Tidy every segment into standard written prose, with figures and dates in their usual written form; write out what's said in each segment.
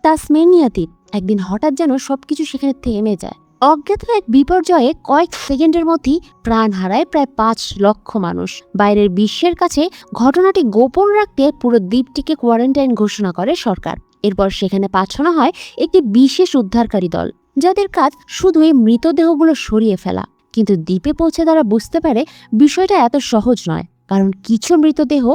তাসমেনিয়া দ্বীপ। একদিন হঠাৎ যেন সবকিছু সেখানে থেমে যায়। অজ্ঞাত এক বিপর্যয়ে কয়েক সেকেন্ডের মধ্যেই প্রাণ হারায় প্রায় 5 লক্ষ মানুষ। বাইরের বিশ্বের কাছে ঘটনাটি গোপন রাখতে পুরো দ্বীপটিকে কোয়ারেন্টাইন ঘোষণা করে সরকার। এরপর সেখানে পাঠানো হয় একটি বিশেষ উদ্ধারকারী দল, যাদের কাজ শুধু এই মৃতদেহগুলো সরিয়ে ফেলা। কিন্তু দ্বীপে পৌঁছে তারা বুঝতে পারে বিষয়টা এত সহজ নয়, কারণ কিছু মৃতদেহ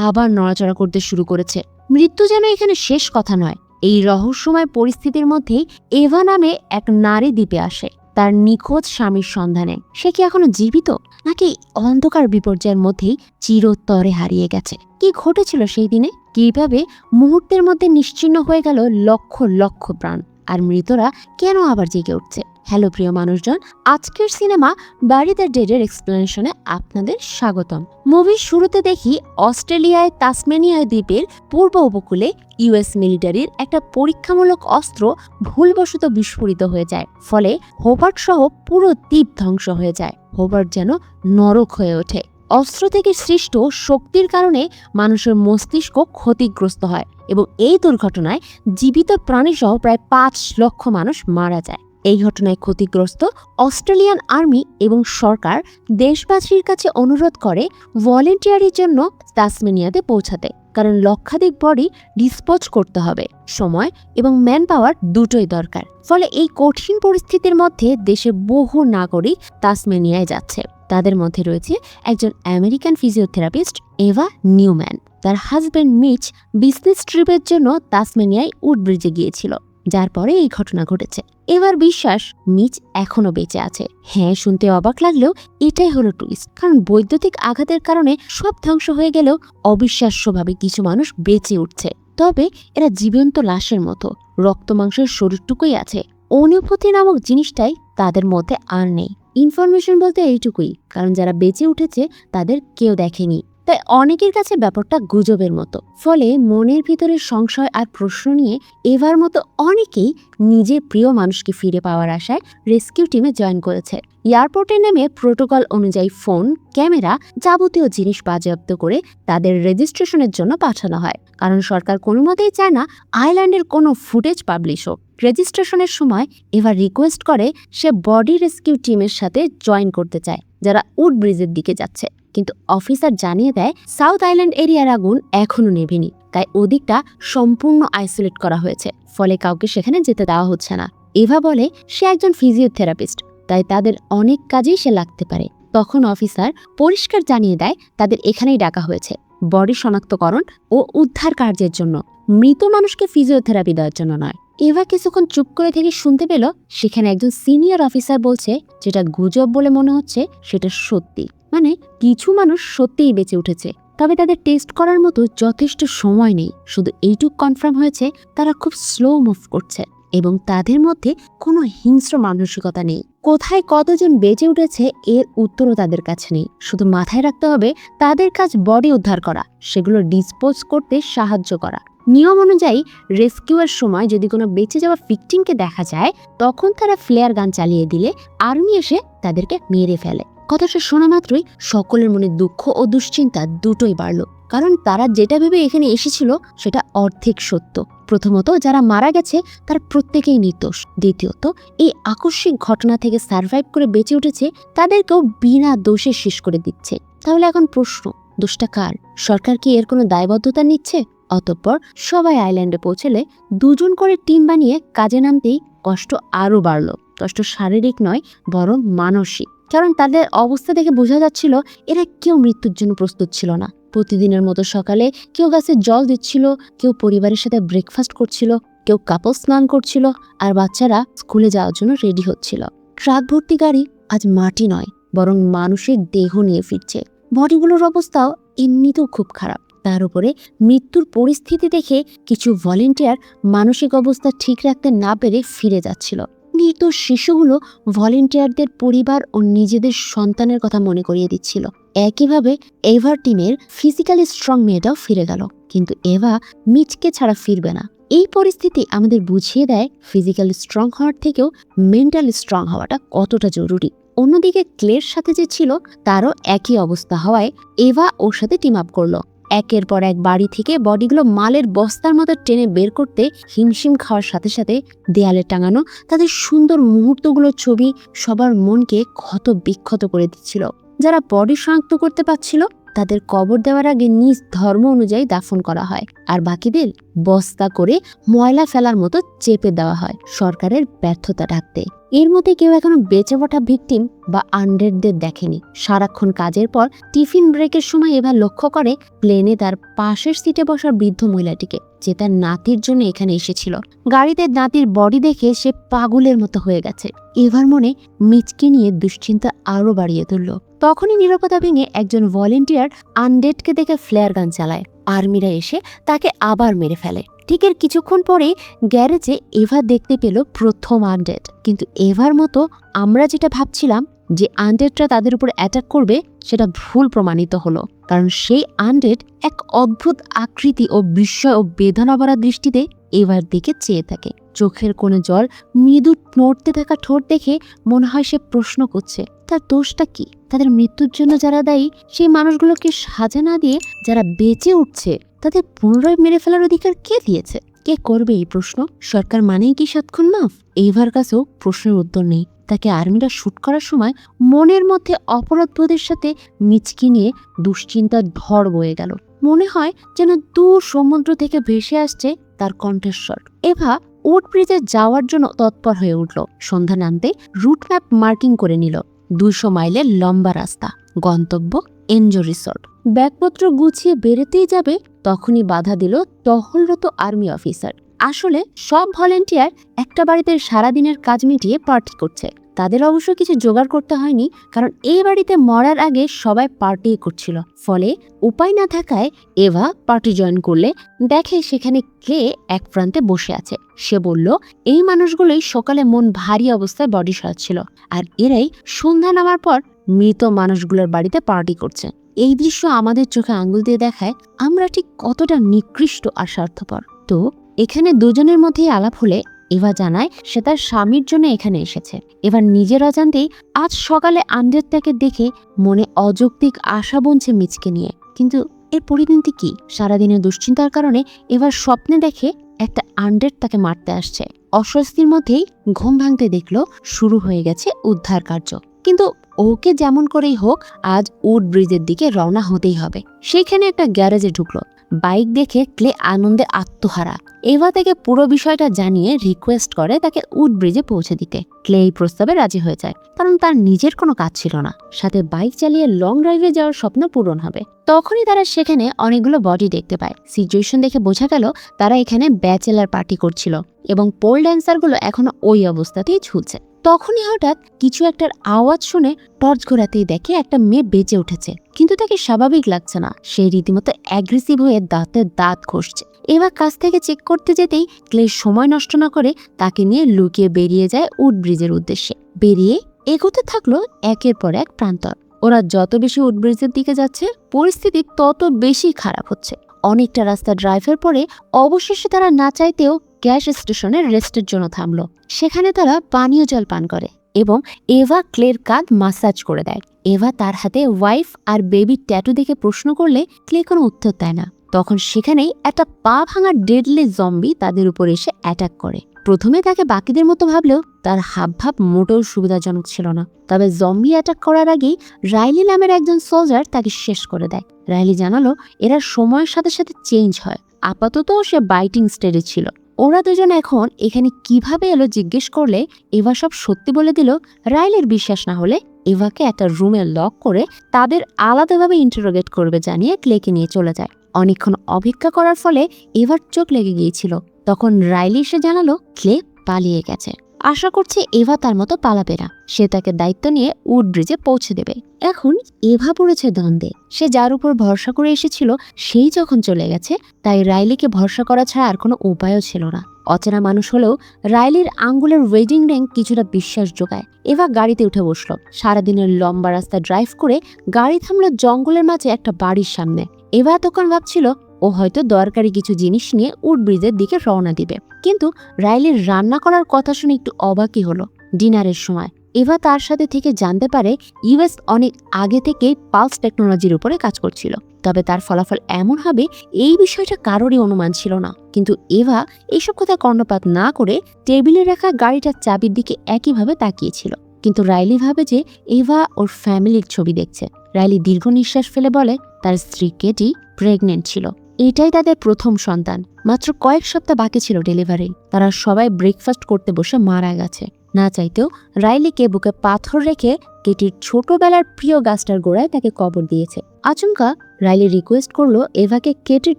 আবার নড়াচড়া করতে শুরু করেছে। মৃত্যু যেন এখানে শেষ কথা নয়। এই রহস্যময় পরিস্থিতির মধ্যেই এভা নামে এক নারী দ্বীপে আসে, তার নিখোঁজ স্বামীর সন্ধানে। সে কি এখনো জীবিত, নাকি অন্ধকার বিপর্যয়ের মধ্যেই চিরতরে হারিয়ে গেছে? কি ঘটেছিল সেই দিনে? কিভাবে মুহূর্তের মধ্যে নিশ্চিহ্ন হয়ে গেল লক্ষ লক্ষ প্রাণ? আর মৃতরা কেন আবার জেগে উঠছে? হ্যালো প্রিয় মানুষজন, আজকের সিনেমা বারি দ্য ডেডের এক্সপ্লেনেশনে আপনাদের স্বাগতম। মুভির শুরুতে দেখি অস্ট্রেলিয়ায় তাসমেনিয়া দ্বীপের পূর্ব উপকূলে ইউএস মিলিটারির একটা পরীক্ষামূলক অস্ত্র ভুলবশত বিস্ফোরিত হয়ে যায়। ফলে হোবার্ট সহ পুরো দ্বীপ ধ্বংস হয়ে যায়। হোবার্ট যেন নরক হয়ে ওঠে। অস্ত্র থেকে সৃষ্ট শক্তির কারণে মানুষের মস্তিষ্ক ক্ষতিগ্রস্ত হয় এবং এই দুর্ঘটনায় জীবিত প্রাণীসহ প্রায় 5 লক্ষ মানুষ মারা যায়। এই ঘটনায় ক্ষতিগ্রস্ত অস্ট্রেলিয়ান আর্মি এবং সরকার দেশবাসীর কাছে অনুরোধ করে ভলেন্টিয়ারের জন্য তাসমেনিয়াতে পৌঁছাতে, কারণ লক্ষাধিক বডি ডিসপোজ করতে হবে। সময় এবং ম্যান পাওয়ার দুটোই দরকার। ফলে এই কঠিন পরিস্থিতির মধ্যে দেশের বহু নাগরিক তাসমেনিয়ায় যাচ্ছে। তাদের মধ্যে রয়েছে একজন আমেরিকান ফিজিওথেরাপিস্ট এভা নিউম্যান। তার হাজব্যান্ড মিচ বিজনেস ট্রিপের জন্য তাসমেনিয়ায় উড ব্রিজে গিয়েছিল, যার পরে এই ঘটনা ঘটেছে। এবার বিশ্বাস মিচ এখনো বেঁচে আছে। হ্যাঁ, শুনতে অবাক লাগলেও এটাই হলো টুইস্ট, কারণ বৈদ্যুতিক আঘাতের কারণে সব ধ্বংস হয়ে গেলেও অবিশ্বাস্যভাবে কিছু মানুষ বেঁচে উঠছে। তবে এরা জীবন্ত লাশের মতো, রক্ত মাংসের শরীরটুকুই আছে। অনুভূতি নামক জিনিসটাই তাদের মধ্যে আর নেই। ইনফরমেশন বলতে এইটুকুই, কারণ যারা বেঁচে উঠেছে তাদের কেউ দেখেনি, তাই অনেকের কাছে ব্যাপারটা গুজবের মতো। ফলে মনের ভিতরে সংশয় আর প্রশ্ন নিয়ে এভার মতো অনেকেই নিজের প্রিয় মানুষকে ফিরে পাওয়ার আশায় রেস্কিউ টিমে জয়েন করেছে। এয়ারপোর্টে নেমে প্রোটোকল অনুযায়ী ফোন, ক্যামেরা, যাবতীয় জিনিস বাজেয়াপ্ত করে তাদের রেজিস্ট্রেশনের জন্য পাঠানো হয়, কারণ সরকার কোনো মতেই চায় না আইল্যান্ডের কোনো ফুটেজ পাবলিশ হোক। রেজিস্ট্রেশনের সময় এবার রিকোয়েস্ট করে সে বডি রেস্কিউ টিমের সাথে জয়েন করতে চায়, যারা উড ব্রিজের দিকে যাচ্ছে। কিন্তু অফিসার জানিয়ে দেয় সাউথ আইল্যান্ড এরিয়ার আগুন এখনো নেভেনি, তাই ওদিকটা সম্পূর্ণ আইসোলেট করা হয়েছে। ফলে কাউকে সেখানে যেতে দেওয়া হচ্ছে না। এভা বলে সে একজন ফিজিওথেরাপিস্ট, তাই তাদের অনেক কাজেই সে লাগতে পারে। তখন অফিসার পরিষ্কার জানিয়ে দেয় তাদের এখানেই ডাকা হয়েছে বডি শনাক্তকরণ ও উদ্ধার কার্যের জন্য, মৃত মানুষকে ফিজিওথেরাপি দেওয়ার জন্য নয়। এভা কিছুক্ষণ চুপ করে থেকে শুনতে পেল সেখানে একজন সিনিয়র অফিসার বলছে যেটা গুজব বলে মনে হচ্ছে সেটা সত্যি। মানে কিছু মানুষ সত্যিই বেঁচে উঠেছে, তবে তাদের টেস্ট করার মতো যথেষ্ট সময় নেই। শুধু এইটুক কনফার্ম হয়েছে তারা খুব স্লো মুভ করছে এবং তাদের মধ্যে কোনো হিংস্র মানসিকতা নেই। কোথায় কতজন বেঁচে উঠেছে এর উত্তরও তাদের কাছে নেই। শুধু মাথায় রাখতে হবে তাদের কাজ বডি উদ্ধার করা, সেগুলো ডিসপোজ করতে সাহায্য করা। নিয়ম অনুযায়ী রেস্কিউয়ের সময় যদি কোনো বেঁচে যাওয়া ভিকটিমকে দেখা যায়, তখন তারা ফ্লেয়ার গান চালিয়ে দিলে আর্মি এসে তাদেরকে মেরে ফেলে। কথাটা শোনা মাত্রই সকলের মনে দুঃখ ও দুশ্চিন্তা দুটোই বাড়ল, কারণ তারা যেটা ভেবে এখানে এসেছিল সেটা অর্ধেক সত্য। প্রথমত, যারা মারা গেছে তারা প্রত্যেকেই নির্দোষ। দ্বিতীয়ত, এই আকস্মিক ঘটনা থেকে সার্ভাইভ করে বেঁচে উঠেছে তাদেরকেও বিনা দোষে শেষ করে দিচ্ছে। তাহলে এখন প্রশ্ন, দোষটা কার? সরকার কি এর কোনো দায়বদ্ধতা নিচ্ছে? অতঃপর সবাই আইল্যান্ডে পৌঁছলে 2জন করে টিম বানিয়ে কাজে নামতেই কষ্ট আরও বাড়ল। কষ্ট শারীরিক নয়, বরং মানসিক, কারণ তাদের অবস্থা দেখে বোঝা যাচ্ছিল এরা কেউ মৃত্যুর জন্য প্রস্তুত ছিল না। প্রতিদিনের মতো সকালে কেউ গাছে জল দিচ্ছিল, কেউ পরিবারের সাথে ব্রেকফাস্ট করছিল, কেউ কাপল স্নান করছিল, আর বাচ্চারা স্কুলে যাওয়ার জন্য রেডি হচ্ছিল। ট্রাক ভর্তি গাড়ি আজ মাটি নয়, বরং মানুষের দেহ নিয়ে ফিরছে। বডিগুলোর অবস্থাও এমনিতেও খুব খারাপ। তার উপরে মৃত্যুর পরিস্থিতি দেখে কিছু ভলেন্টিয়ার মানসিক অবস্থা ঠিক রাখতে না পেরে ফিরে যাচ্ছিল। নির্দোষ শিশুগুলো ভলেন্টিয়ারদের পরিবার ও নিজেদের সন্তানের কথা মনে করিয়ে দিচ্ছিল। একইভাবে এভার টিমের ফিজিক্যালি স্ট্রং মেয়েটাও ফিরে গেল, কিন্তু এভা মিচকে ছাড়া ফিরবে না। এই পরিস্থিতি আমাদের বুঝিয়ে দেয় ফিজিক্যালি স্ট্রং হওয়ার থেকেও মেন্টালি স্ট্রং হওয়াটা কতটা জরুরি। অন্যদিকে ক্লের সাথে যে ছিল তারও একই অবস্থা হওয়ায় এভা ওর সাথে টিম আপ করলো। একের পর এক বাড়ি থেকে বডিগুলো মালের বস্তার মতো টেনে বের করতে হিমশিম খাওয়ার সাথে সাথে দেয়ালে টাঙানো তাদের সুন্দর মুহূর্তগুলোর ছবি সবার মনকে ক্ষত বিক্ষত করে দিচ্ছিল। যারা বডি শনাক্ত করতে পারছিল তাদের কবর দেওয়ার আগে নিজ ধর্ম অনুযায়ী দাফন করা হয়, আর বাকিদের বস্তা করে ময়লা ফেলার মতো চেপে দেওয়া হয় সরকারের ব্যর্থতা ঢাকতে। এর মধ্যে কেউ এখনো বেঁচে ওঠা ভিকটিম বা আনডেডদের দেখেনি। সারাক্ষণ কাজের পর টিফিন ব্রেকের সময় এবার লক্ষ্য করে প্লেনে তার পাশের সিটে বসার বৃদ্ধ মহিলাটিকে, যে তার নাতির জন্য এখানে এসেছিল। গাড়িতে নাতির বডি দেখে সে পাগলের মতো হয়ে গেছে। এবার মনে মিচকে নিয়ে দুশ্চিন্তা আরো বাড়িয়ে তুলল। তখনই নীরবতা ভেঙে একজন ভলেন্টিয়ার আনডেডকে দেখে ফ্লেয়ার গান চালায়। আর্মিরা এসে তাকে আবার মেরে ফেলে। ঠিক এর কিছুক্ষণ পরেই গ্যারেজে এভা দেখতে পেল প্রথম আনডেড। কিন্তু এভার মতো আমরা যেটা ভাবছিলাম যে আনডেডরা তাদের উপর অ্যাটাক করবে, সেটা ভুল প্রমাণিত হলো। কারণ সেই আনডেড এক অদ্ভুত আকৃতি ও বিস্ময় ও বেদনাভরা দৃষ্টিতে এভার দিকে চেয়ে থাকে। চোখের কোণে জল, মৃদু নড়তে থাকা ঠোঁট দেখে মনে হয় সে প্রশ্ন করছে তার দোষটা কি। তাদের মৃত্যুর জন্য যারা দায়ী সেই মানুষগুলোকে সাজা না দিয়ে যারা বেঁচে উঠছে তাদের পুনরায় মেরে ফেলার অধিকার কে দিয়েছে? কে করবে এই প্রশ্ন? সরকার মানেই কি সাতক্ষণ মাফ? এভার কাছেও প্রশ্নের উত্তর নেই। তাকে আর্মিরা শুট করার সময় মনের মধ্যে অপরাধবোধের সাথে মিচকি নিয়ে দুশ্চিন্তার ঝড় বয়ে গেল। মনে হয় যেন দূর সমুদ্র থেকে ভেসে আসছে তার কণ্ঠস্বর। এভা উড ব্রিজে যাওয়ার জন্য তৎপর হয়ে উঠল। সন্ধ্যা নামতে রুট ম্যাপ মার্কিং করে নিল। 200 মাইলের লম্বা রাস্তা, গন্তব্য এনজো রিসর্ট। ব্যাগপত্র গুছিয়ে বেরোতেই যাবে তখনই বাধা দিল টহলরত আর্মি অফিসার। আসলে সব ভলেন্টিয়ার একটা বাড়িতে সারাদিনের কাজ মিটিয়ে পার্টি করছে। তাদের অবশ্য কিছু জোগাড় করতে হয়নি, কারণ এই বাড়িতে মরার আগে সবাই পার্টি করছিল। ফলে উপায় না থাকায় এভা পার্টি জয়েন করলে দেখে সেখানে ক্লে এক প্রান্তে বসে আছে। সে বলল এই মানুষগুলোই সকালে মন ভারী অবস্থায় বডি সাজাচ্ছিল, আর এরাই সন্ধ্যা নামার পর মৃত মানুষগুলোর বাড়িতে পার্টি করছে। এই দৃশ্য আমাদের চোখে আঙ্গুল দিয়ে দেখায় আমরা ঠিক কতটা নিকৃষ্ট আর স্বার্থপর। তো এখানে দুজনের মধ্যেই আলাপ হলে এভা জানায় সে তার স্বামীর জন্য এখানে এসেছে। এবার নিজের অজান্তেই আজ সকালে আনডেডটাকে দেখে মনে অযৌক্তিক আশা বনছে মিচকে নিয়ে। কিন্তু এর পরিণতি কি? সারাদিনের দুশ্চিন্তার কারণে এবার স্বপ্নে দেখে একটা আনডেড তাকে মারতে আসছে। অস্বস্তির মধ্যেই ঘুম ভাঙতে দেখলো শুরু হয়ে গেছে উদ্ধার কার্য। কিন্তু ওকে যেমন করেই হোক আজ উড ব্রিজের দিকে রওনা হতেই হবে। সেখানে একটা গ্যারেজে ঢুকলো। বাইক দেখে ক্লে আনন্দে আত্মহারা। এভা থেকে পুরো বিষয়টা জানিয়ে রিকোয়েস্ট করে তাকে উড ব্রিজে পৌঁছে দিতে। ক্লে এই প্রস্তাবে রাজি হয়ে যায়, কারণ তার নিজের কোনো কাজ ছিল না। সাথে বাইক চালিয়ে লং ড্রাইভে যাওয়ার স্বপ্ন পূরণ হবে। তখনই তারা সেখানে অনেকগুলো বডি দেখতে পায়। সিচুয়েশন দেখে বোঝা গেল তারা এখানে ব্যাচেলার পার্টি করছিল এবং পোল ড্যান্সারগুলো এখনো ওই অবস্থাতেই ঝুলছে। তখনই হঠাৎ কিছু একটার আওয়াজ শুনে টর্চ ঘোরাতেই দেখে একটা মেয়ে বেঁচে উঠেছে, কিন্তু তাকে স্বাভাবিক লাগছে না। সে রীতিমতো অ্যাগ্রেসিভ হয়ে দাঁতে দাঁত ঘষছে। এবার কাছ থেকে চেক করতে যেতেই ক্লে সময় নষ্ট না করে তাকে নিয়ে লুকিয়ে বেরিয়ে যায় উড ব্রিজের উদ্দেশ্যে। বেরিয়ে এগোতে থাকলো একের পর এক প্রান্তর। ওরা যত বেশি উড ব্রিজের দিকে যাচ্ছে পরিস্থিতি তত বেশি খারাপ হচ্ছে। অনেকটা রাস্তা ড্রাইভের পরে অবশেষে তারা না চাইতেও গ্যাস স্টেশনে রেস্টের জন্য থামলো। সেখানে তারা পানীয় জল পান করে এবং এভা ক্লের কাঁধ মাসাজ করে দেয়। এভা তার হাতে ওয়াইফ আর বেবির ট্যাটু দেখে প্রশ্ন করলে ক্লে কোনো উত্তর দেয় না। তখন সেখানেই একটা পা ভাঙা ডেডলি জম্বি তাদের উপর এসে অ্যাটাক করে। প্রথমে তাকে বাকিদের মতো ভাবলেও তার হাবভাব মোটেও সুবিধাজনক ছিল না। তবে জম্বি অ্যাটাক করার আগেই রাইলি নামের একজন সোলজার তাকে শেষ করে দেয়। রাইলি জানালো এরা সময়ের সাথে সাথে চেঞ্জ হয়। আপাতত সে বাইটিং স্টেজে ছিল। ওরা দুজন এখন এখানে কিভাবে এলো জিজ্ঞেস করলে এভা সব সত্যি বলে দিল। রাইলির বিশ্বাস না হলে এভাকে একটা রুমে লক করে তাদের আলাদাভাবে ইন্টারোগেট করবে জানিয়ে ক্লেকে নিয়ে চলে যায়। অনেকক্ষণ অপেক্ষা করার ফলে এভার চোখ লেগে গিয়েছিল। তখন রাইলি এসে জানালো ক্লে পালিয়ে গেছে। আশা করছে এভা তার মতো পালাবে না। সে তাকে দায়িত্ব নিয়ে উড ব্রিজে পৌঁছে দেবে। এখন এভা পড়েছে দ্বন্দ্বে। সে যার উপর ভরসা করে এসেছিল সেই যখন চলে গেছে, তাই রাইলিকে ভরসা করা ছাড়া আর কোনো উপায়ও ছিল না। অচেনা মানুষ হলেও রাইলির আঙ্গুলের ওয়েডিং রিং কিছুটা বিশ্বাস যোগায়। এভা গাড়িতে উঠে বসলো। সারাদিনের লম্বা রাস্তা ড্রাইভ করে গাড়ি থামলো জঙ্গলের মাঝে একটা বাড়ির সামনে। এভা তখন ভাবছিল ও হয়তো দরকারি কিছু জিনিস নিয়ে উড ব্রিজের দিকে রওনা দিবে। কিন্তু রাইলির রান্না করার কথা শুনে একটু অবাকই হলো। ডিনারের সময় এভা তার সাথে থেকে জানতে পারে ইউএস অনেক আগে থেকে পালস টেকনোলজির উপরে কাজ করছিল। তবে তার ফলাফল এমন হবে এই বিষয়টা কারোরই অনুমান ছিল না। কিন্তু এভা এইসব কথা কর্ণপাত না করে টেবিলে রাখা গাড়িটার চাবির দিকে একইভাবে তাকিয়েছিল। কিন্তু রাইলি ভাবে যে এভা ওর ফ্যামিলির ছবি দেখছে। রাইলি দীর্ঘ নিঃশ্বাস ফেলে বলে তার স্ত্রী কেটি প্রেগনেন্ট ছিল। এটাই তাদের প্রথম সন্তান। মাত্র কয়েক সপ্তাহ বাকি ছিল ডেলিভারি। তারা সবাই ব্রেকফাস্ট করতে বসে মারা গেছে। না চাইতেও রাইলিকে বুকে পাথর রেখে কেটির ছোটবেলার প্রিয় গাছটার গোড়ায় তাকে কবর দিয়েছে। আচমকা রাইলি রিকোয়েস্ট করলো এভাকে কেটির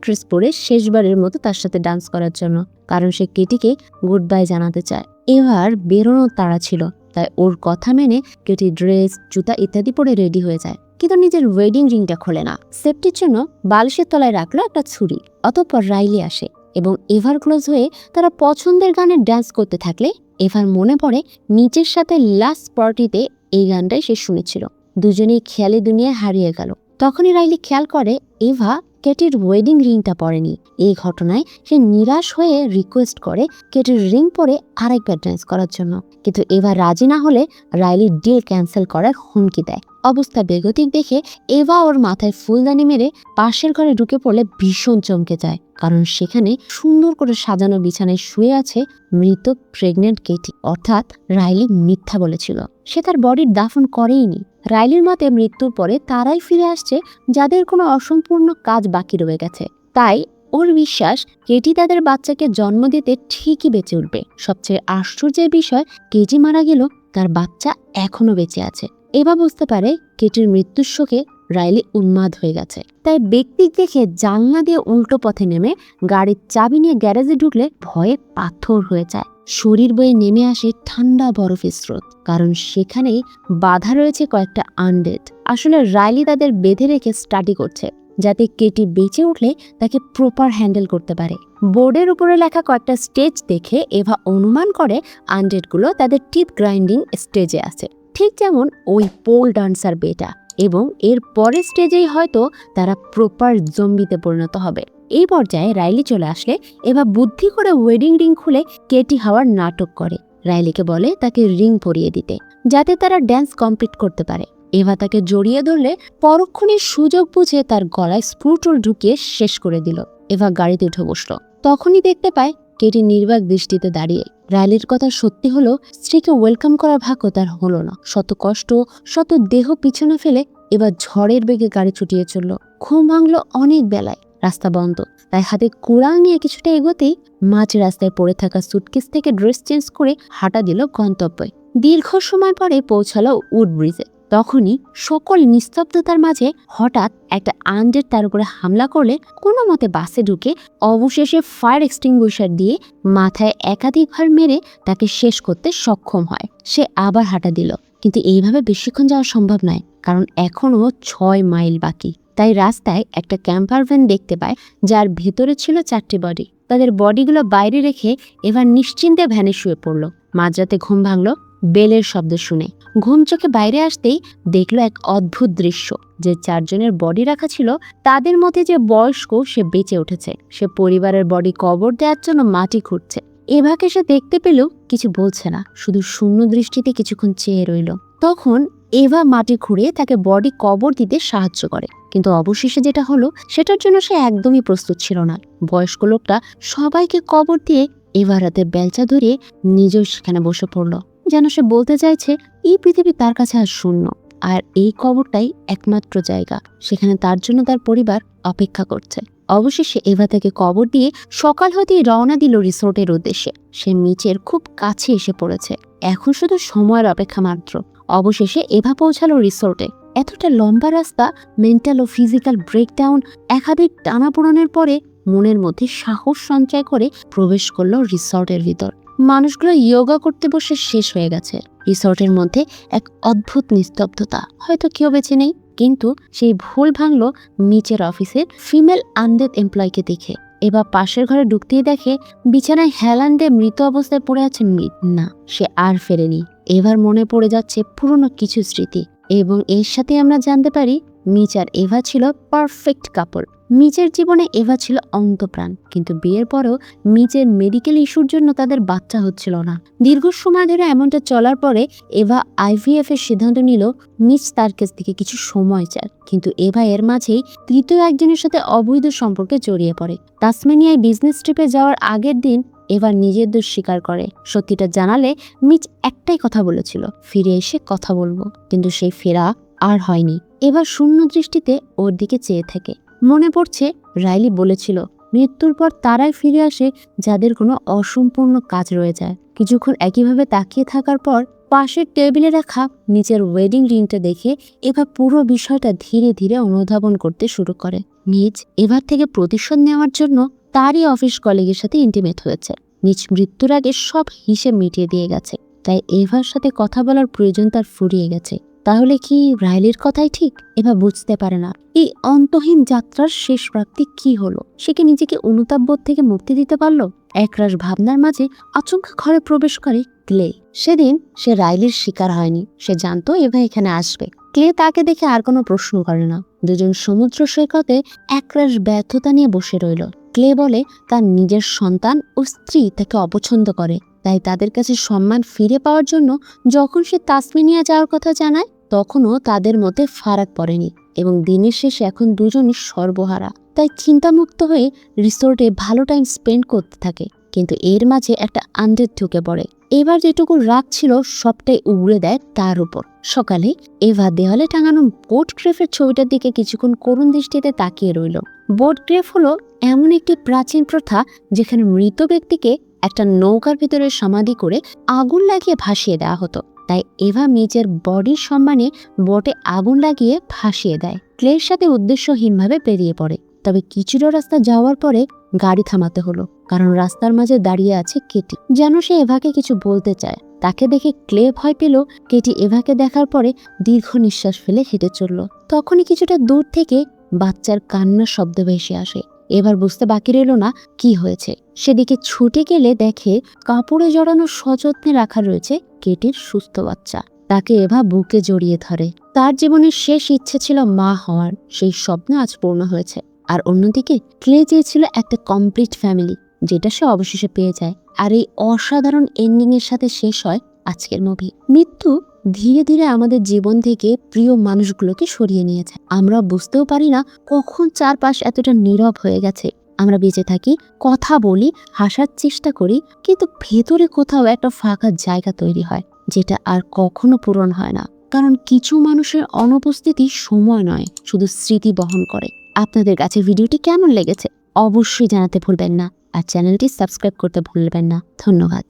ড্রেস পরে শেষবারের মতো তার সাথে ডান্স করার জন্য, কারণ সে কেটিকে গুড বাই জানাতে চায়। এভার বেরোনোর তাড়া ছিল, তাই ওর কথা মেনে কেটি ড্রেস, জুতা ইত্যাদি পরে রেডি হয়ে যায়। কিন্তু নিজের ওয়েডিং রিংটা খোলে না। সেফটির জন্য বালিশের তলায় রাখলো একটা ছুরি। অতঃপর রাইলি আসে এবং এভার ক্লোজ হয়ে তারা পছন্দের গানে ডান্স করতে থাকলে এভার মনে পড়ে নিচের সাথে লাস্ট পার্টিতে এই গানটাই সে শুনেছিল। দুজনেই খেয়ালি দুনিয়ায় হারিয়ে গেল। তখনই রাইলি খেয়াল করে এভা কেটির ওয়েডিং রিংটা পরেনি। এই ঘটনায় সে নিরাশ হয়ে রিকোয়েস্ট করে কেটির রিং পরে আরেকবার ডান্স করার জন্য। কিন্তু এভা রাজি না হলে রাইলি ডিল ক্যান্সেল করার হুমকি দেয়। অবস্থা বেগতিক দেখে এভা ওর মাথায় ফুলদানি মেরে পাশের ঘরে ঢুকে পড়লে ভীষণ চমকে যায়, কারণ সেখানে সুন্দর করে সাজানো বিছানায় শুয়ে আছে মৃত প্রেগনেন্ট কেটি। অর্থাৎ রাইলি মিথ্যা বলেছিল, সে তার বডির দাফন করেইনি। রাইলির মতে মৃত্যুর পরে তারাই ফিরে আসছে যাদের কোনো অসম্পূর্ণ কাজ বাকি রয়ে গেছে। তাই ওর বিশ্বাস কেটি তাদের বাচ্চাকে জন্ম দিতে ঠিকই বেঁচে উঠবে। সবচেয়ে আশ্চর্যের বিষয়, কেটি মারা গেল, তার বাচ্চা এখনো বেঁচে আছে। এবার বুঝতে পারে কেটির মৃত্যুর শোকে রাইলি উন্মাদ হয়ে গেছে। তাই ব্যক্তিক দেখে জানলা দিয়ে উল্টো পথে নেমে গাড়ির চাবি নিয়ে গ্যারেজে ঢুকলে ভয়ে পাথর হয়ে যায়। শরীর বয়ে নেমে আসে ঠান্ডা বরফের স্রোত, কারণ সেখানেই বাধা রয়েছে কয়েকটা আনডেড। আসলে রাইলি তাদের বেঁধে রেখে স্টাডি করছে, যাতে কেটি বেঁচে উঠলে তাকে প্রপার হ্যান্ডেল করতে পারে। বোর্ডের উপরে লেখা কয়েকটা স্টেজ দেখে এভা অনুমান করে আনডেডগুলো তাদের টিথ গ্রাইন্ডিং স্টেজে আছে, ঠিক যেমন ওই পোল ডান্সার বেটা। এবং এর পরের স্টেজেই হয়তো তারা প্রপার জম্বিতে পরিণত হবে। এই পর্যায়ে রাইলি চলে আসলে এভা বুদ্ধি করে ওয়েডিং রিং খুলে কেটি হওয়ার নাটক করে। রাইলিকে বলে তাকে রিং পরিয়ে দিতে, যাতে তারা ড্যান্স কমপ্লিট করতে পারে। এভা তাকে জড়িয়ে ধরলে পরক্ষণে সুযোগ বুঝে তার গলায় স্ক্রুটোল ঢুকিয়ে শেষ করে দিল। এভা গাড়িতে উঠে বসলো। তখনই দেখতে পায় কেটি নির্বাক দৃষ্টিতে দাঁড়িয়ে। রাইলির কথা সত্যি হলো, স্ত্রীকে ওয়েলকাম করার ভাগ্য তার হলো না। শত কষ্ট, শত দেহ পিছনে ফেলে এবার ঝড়ের বেগে গাড়ি ছুটিয়ে চলল। ঘুম ভাঙলো অনেক বেলায়, রাস্তা বন্ধ। তাই হাতে কুড়াল নিয়ে কিছুটা এগোতেই মাঝ রাস্তায় পড়ে থাকা সুটকেস থেকে ড্রেস চেঞ্জ করে হাঁটা দিল গন্তব্যে। দীর্ঘ সময় পরে পৌঁছালো উড ব্রিজে। তখনই সকল নিস্তব্ধতার মাঝে হঠাৎ একটা আনডেড তার উপরে হামলা করলে কোনো মতে বাসে ঢুকে অবশেষে ফায়ার এক্সটিংগুইশার দিয়ে মাথায় একাধিকবার মেরে তাকে শেষ করতে সক্ষম হয়। সে আবার হাঁটা দিল, কিন্তু এইভাবে বেশিক্ষণ যাওয়া সম্ভব নয়, কারণ এখনো 6 মাইল বাকি। তাই রাস্তায় একটা ক্যাম্পার ভ্যান দেখতে পায়, যার ভেতরে ছিল 4টি বডি। তাদের বডিগুলো বাইরে রেখে এবার নিশ্চিন্তে ভ্যানে শুয়ে পড়ল। মাঝরাতে ঘুম ভাঙল বেলের শব্দ শুনে। ঘুম চোখে বাইরে আসতেই দেখলো এক অদ্ভুত দৃশ্য। যে 4 জনের বডি রাখা ছিল, তাদের মধ্যে যে বয়স্ক সে বেঁচে উঠেছে। সে পরিবারের বডি কবর দেওয়ার জন্য মাটি খুঁড়ছে। এভাকে সে দেখতে পেলেও কিছু বলছে না, শুধু শূন্য দৃষ্টিতে কিছুক্ষণ চেয়ে রইল। তখন এভা মাটি খুঁড়ে তাকে বডি কবর দিতে সাহায্য করে, কিন্তু অবশেষে যেটা হলো সেটার জন্য সে একদমই প্রস্তুত ছিল না। বয়স্ক লোকটা সবাইকে কবর দিয়ে এভার হাতে বেলচা ধরিয়ে নিজেও সেখানে বসে পড়ল, যেন সে বলতে চাইছে এই পৃথিবী তার কাছে আর শূন্য, আর এই কবরটাই একমাত্র জায়গা, সেখানে তার জন্য তার পরিবার অপেক্ষা করছে। অবশেষে এভা তাকে কবর দিয়ে সকাল হতেই রওনা দিল রিসোর্টের উদ্দেশ্যে। সে মিচের খুব কাছে এসে পড়েছে, এখন শুধু সময়ের অপেক্ষা মাত্র। অবশেষে এভা পৌঁছালো রিসোর্টে। এতটা লম্বা রাস্তা, মেন্টাল ও ফিজিক্যাল ব্রেকডাউন, একাধিক টানাপোড়ানোর পরে মনের মধ্যে সাহস সঞ্চয় করে প্রবেশ করলো রিসোর্টের ভিতর। মানুষগুলো ইয়োগা করতে বসে শেষ হয়ে গেছে। রিসোর্টের মধ্যে এক অদ্ভুত নিস্তব্ধতা, হয়তো কেউ বেঁচে নেই। কিন্তু সেই ভুল ভাঙলো মিচের অফিসের ফিমেল আনডেড এমপ্লয়কে দেখে। এবার পাশের ঘরে ঢুকতেই দেখে বিছানায় হেলান দিয়ে মৃত অবস্থায় পড়ে আছে মিট। না, সে আর ফেরেনি। এবার মনে পড়ে যাচ্ছে পুরনো কিছু স্মৃতি, এবং এর সাথে আমরা জানতে পারি মিচ আর এভা ছিল পারফেক্ট কাপল। মিচের জীবনে এভা ছিল অন্তপ্রাণ, কিন্তু বিয়ের পরেও মিচের মেডিকেল ইস্যুর জন্য তাদের বাচ্চা হচ্ছিল না। দীর্ঘ সময় ধরে এমনটা চলার পরে এভা IVF এর সিদ্ধান্ত নিল মিচ তার কাছ থেকে কিছু সময় চায়। কিন্তু এভা এর মাঝেই তৃতীয় একজনের সাথে অবৈধ সম্পর্কে জড়িয়ে পড়ে। তাসমানিয়ায় বিজনেস ট্রিপে যাওয়ার আগের দিন এভা নিজের দোষ স্বীকার করে। সত্যিটা জানালে মিচ একটাই কথা বলেছিল, ফিরে এসে কথা বলবো, কিন্তু সেই ফেরা আর হয়নি। এবার শূন্য দৃষ্টিতে ওর দিকে চেয়ে থাকে। মনে পড়ছে রাইলি বলেছিল মৃত্যুর পর তারাই ফিরে আসে যাদের কোনো অসম্পূর্ণ কাজ রয়ে যায়। কিছুক্ষণ একইভাবে তাকিয়ে থাকার পর পাশের টেবিলে রাখা নিচের ওয়েডিং রিংটা দেখে এভা পুরো বিষয়টা ধীরে ধীরে অনুধাবন করতে শুরু করে। নিজ এবার থেকে প্রতিশোধ নেওয়ার জন্য তারই অফিস কলিগের সাথে ইন্টিমেট হয়েছে। নিজ মৃত্যুর আগে সব হিসেব মিটিয়ে দিয়ে গেছে, তাই এভার সাথে কথা বলার প্রয়োজন তার ফুরিয়ে গেছে। তাহলে কি রাইলির কথাই ঠিক? এভা বুঝতে পারে না এই অন্তহীন যাত্রার শেষ প্রাপ্তি কি হলো। সে কি নিজেকে অনুতাপবোধ থেকে মুক্তি দিতে পারলো? একরাশ ভাবনার মাঝে আচমকা ঘরে প্রবেশ করে ক্লে। সেদিন সে রাইলির শিকার হয়নি, সে জানতো এভা এখানে আসবে। ক্লে তাকে দেখে আর কোনো প্রশ্ন করে না। দুজন সমুদ্র সৈকতে একরাশ ব্যর্থতা নিয়ে বসে রইল। ক্লে বলে তার নিজের সন্তান ও স্ত্রী তাকে অপছন্দ করে, তাই তাদের কাছে সম্মান ফিরে পাওয়ার জন্য যখন সে তাসমানিয়া যাওয়ার কথা জানায় তখনও তাদের মধ্যে ফারাক পড়েনি এবং দিনের শেষে এখন দুজনই সর্বহারা। তাই চিন্তামুক্ত হয়ে রিসোর্টে ভালো টাইম স্পেন্ড করতে থাকে। কিন্তু এর মাঝে একটা আন্ডার ঢুকে পড়ে। এবার যেটুকু রাগ ছিল সবটাই উগড়ে দেয় তার উপর। সকালে এভা দেওয়ালে টাঙানো বোট গ্রেফের ছবিটার দিকে কিছুক্ষণ করুণ দৃষ্টিতে তাকিয়ে রইল। বোট গ্রেফ হলো এমন একটি প্রাচীন প্রথা যেখানে মৃত ব্যক্তিকে একটা নৌকার ভেতরে সমাধি করে আগুন লাগিয়ে ভাসিয়ে দেওয়া হতো। তাই এভা নিজের বডির সম্মানে বোটে আগুন লাগিয়ে ভাসিয়ে দেয়। ক্লের সাথে উদ্দেশ্যহীনভাবে বেরিয়ে পড়ে। তবে কিছুটা রাস্তা যাওয়ার পরে গাড়ি থামাতে হলো, কারণ রাস্তার মাঝে দাঁড়িয়ে আছে কেটি। যেন সে এভাকে কিছু বলতে চায়। তাকে দেখে ক্লে ভয় পেল। কেটি এভাকে দেখার পরে দীর্ঘ নিঃশ্বাস ফেলে হেঁটে চলল। তখনই কিছুটা দূর থেকে বাচ্চার কান্নার শব্দ ভেসে আসে। এবার বুঝতে বাকি রইল না কি হয়েছে। সেদিকে ছুটে গেলে দেখে কাপড়ে জড়ানো সযত্নে রাখা রয়েছে কেটির সুস্থ বাচ্চা। তাকে এভা বুকে জড়িয়ে ধরে। তার জীবনের শেষ ইচ্ছে ছিল মা হওয়ার, সেই স্বপ্ন আজ পূর্ণ হয়েছে। আর অন্যদিকে ক্লে চেয়েছিল একটা কমপ্লিট ফ্যামিলি, যেটা সে অবশেষে পেয়ে যায়। আর এই অসাধারণ এন্ডিং এর সাথে শেষ হয় আজকের মুভি। মৃত্যু ধীরে ধীরে আমাদের জীবন থেকে প্রিয় মানুষগুলোকে সরিয়ে নিয়েছে। আমরা বুঝতেও পারি না কখন চারপাশ এতটা নীরব হয়ে গেছে। আমরা বেঁচে থাকি, কথা বলি, হাসার চেষ্টা করি, কিন্তু ভেতরে কোথাও একটা ফাঁকা জায়গা তৈরি হয় যেটা আর কখনো পূরণ হয় না। কারণ কিছু মানুষের অনুপস্থিতি সময় নয়, শুধু স্মৃতি বহন করে। আপনাদের কাছে ভিডিওটি কেমন লেগেছে অবশ্যই জানাতে ভুলবেন না, আর চ্যানেলটি সাবস্ক্রাইব করতে ভুলবেন না। ধন্যবাদ।